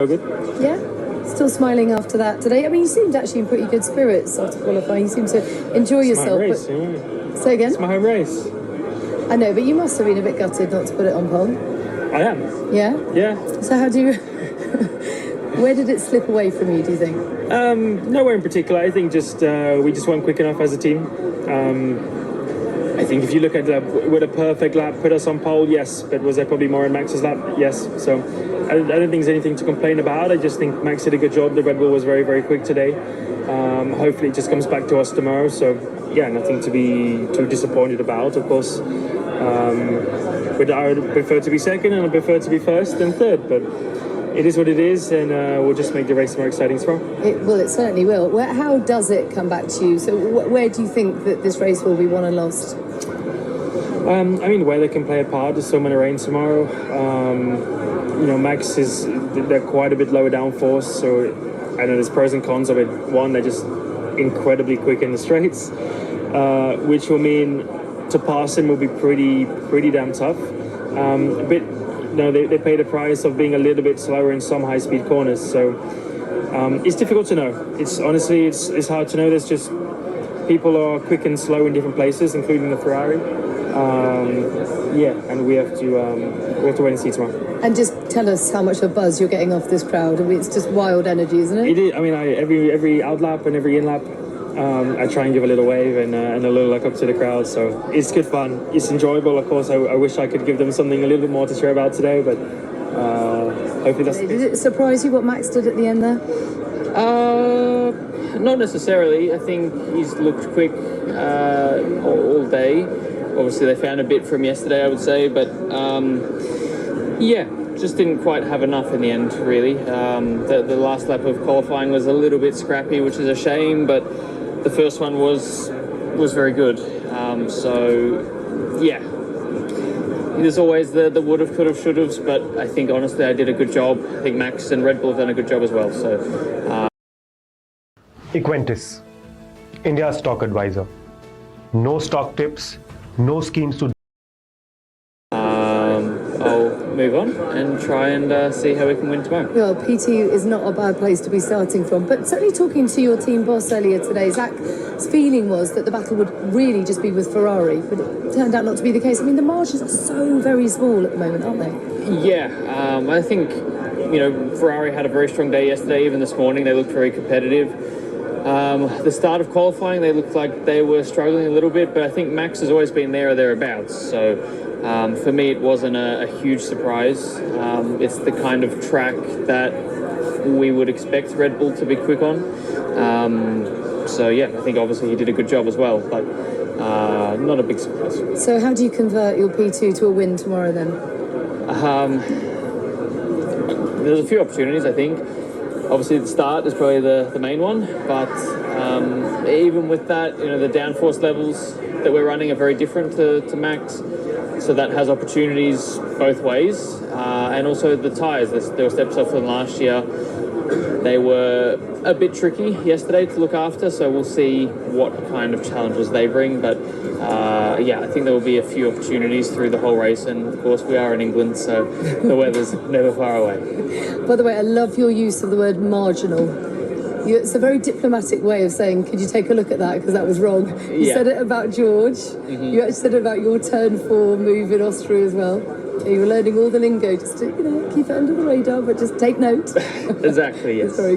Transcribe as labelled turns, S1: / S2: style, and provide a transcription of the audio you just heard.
S1: Good.
S2: Yeah, still smiling after that today. I mean, you seemed actually in pretty good spirits after qualifying. You seemed to enjoy yourself.
S1: My race,
S2: but...
S1: yeah.
S2: Say again?
S1: It's my home race.
S2: I know, but you must have been a bit gutted not to put it on pole.
S1: I am.
S2: Yeah?
S1: Yeah.
S2: So how do you... Where did it slip away from you, do you think?
S1: Nowhere in particular. I think just we just weren't quick enough as a team. I think if you look at would a perfect lap put us on pole? Yes. But was there probably more in Max's lap? Yes. So I don't think there's anything to complain about. I just think Max did a good job. The Red Bull was very, very quick today. Hopefully it just comes back to us tomorrow. So yeah, nothing to be too disappointed about. Of course, I would prefer to be second and I prefer to be first and third. But it is what it is, and we'll just make the race more exciting tomorrow.
S2: It certainly will. How does it come back to you? So where do you think that this race will be won and lost?
S1: I mean, weather can play a part. There's so many rain tomorrow. Max they're quite a bit lower downforce, so I know there's pros and cons of it. One, they're just incredibly quick in the straights, which will mean to pass him will be pretty damn tough. They pay the price of being a little bit slower in some high-speed corners, so it's difficult to know. It's honestly hard to know. There's just people are quick and slow in different places, including the Ferrari. And we have to wait and see tomorrow. And just
S2: tell us how much of a buzz you're getting off this crowd. I mean, it's just wild energy, isn't it?
S1: It is. I mean, every out lap and every in lap, I try and give a little wave and a little look up to the crowd. So it's good fun. It's enjoyable. Of course, I wish I could give them something a little bit more to share about today, but hopefully that's.
S2: Did it surprise you what Max did at the end there?
S3: Not necessarily. I think he's looked quick all day. Obviously, they found a bit from yesterday, I would say, but just didn't quite have enough in the end, really. The last lap of qualifying was a little bit scrappy, which is a shame, but the first one was very good. There's always the would've, could've, should've, but I think, honestly, I did a good job. I think Max and Red Bull have done a good job as well, so...
S4: Equentis, India's stock advisor. No stock tips, no schemes to...
S3: I'll move on and try and see how we can win tomorrow.
S2: Well, P2 is not a bad place to be starting from, but certainly talking to your team boss earlier today, Zach's feeling was that the battle would really just be with Ferrari, but it turned out not to be the case. I mean, the margins are so very small at the moment, aren't they?
S3: Yeah, I think, Ferrari had a very strong day yesterday. Even this morning, they looked very competitive. The start of qualifying, they looked like they were struggling a little bit, but I think Max has always been there or thereabouts. So for me, it wasn't a huge surprise. It's the kind of track that we would expect Red Bull to be quick on. I think obviously he did a good job as well, but not a big surprise.
S2: So how do you convert your P2 to a win tomorrow then?
S3: There's a few opportunities, I think. Obviously, the start is probably the main one, but even with that, the downforce levels that we're running are very different to Max, so that has opportunities both ways. And also the tyres, there were steps up from last year. They were a bit tricky yesterday to look after, so we'll see what kind of challenges they bring. But I think there will be a few opportunities through the whole race, and of course we are in England, so the weather's never far away.
S2: By the way, I love your use of the word marginal. It's a very diplomatic way of saying, could you take a look at that, because that was wrong. You said it about George. Mm-hmm. You actually said it about your turn 4 move in Austria as well. You were learning all the lingo just to, keep it under the radar, but just take note.
S3: Exactly, yes.
S2: It's very good.